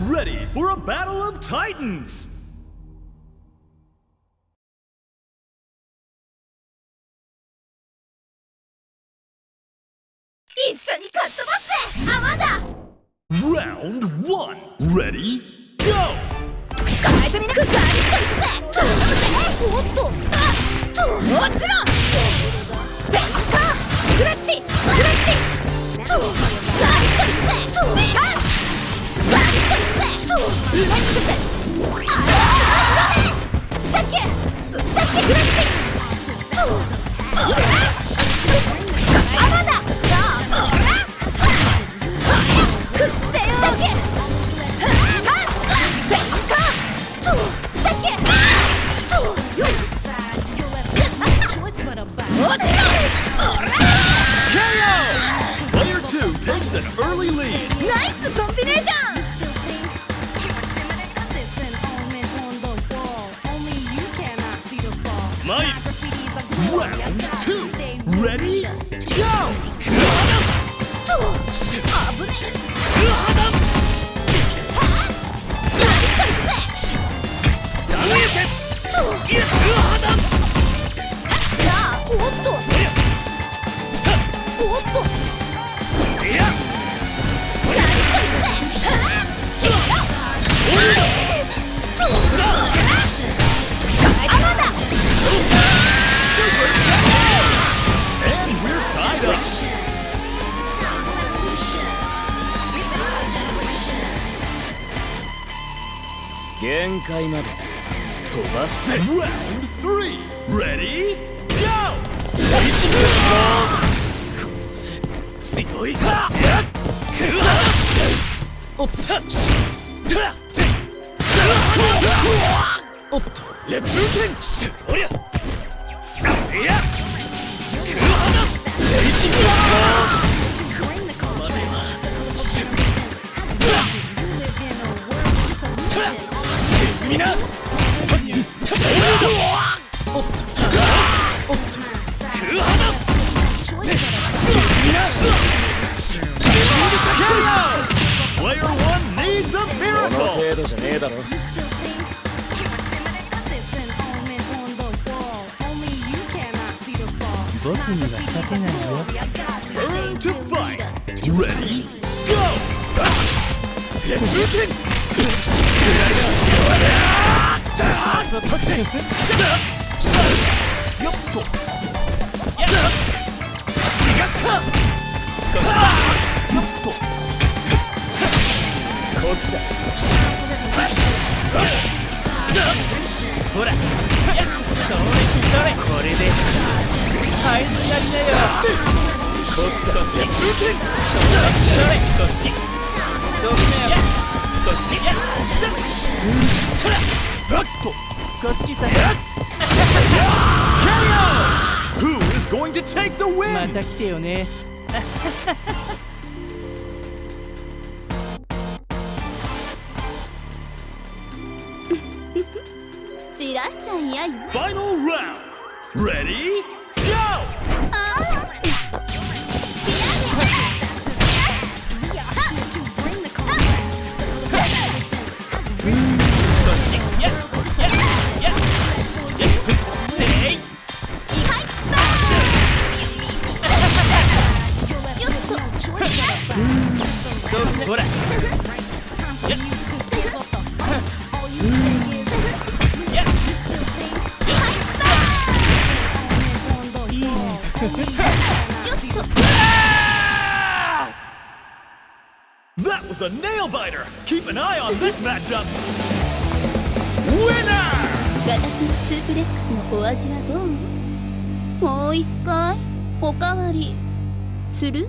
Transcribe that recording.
ready for a battle of titans! 一緒にかっ飛ばせ泡だ Round 1 Ready Go! 捕まえてみなくガリッといくぜ頼むぜおっとあっともちろんベンカースクラッチスクラッチとガリッといくぜとガリッといくぜと埋め尽くせああサッケークラッチとあら泡だPlayer 2 takes an early lead. ナイスコンビネーションMight. Round 2 Ready Go! 危ねおっとおっといやAnd we're tied up. 限界まで飛ばせ Round 3 Ready Go! 強いおっさおっとレップ剣おりゃいや沈みなおっとおっと空肌沈みなPlayer 1 needs a この miracle! 程度じゃねえだろ僕には勝てないよ Turn to fight! Ready? Go! レップ剣よっとやっよっとこっちだほらそれこれで入りなりなよこっちだレップ剣それこっちどうめよこっちやっとこっちさ Who is going to take the ま win? た来てよねじらしちゃいやよ Final round! Ready? Go! ほらThat was a nail biter! Keep an eye on this matchup! Winner! 私のスープレックスのお味はどう？もう一回おかわりする？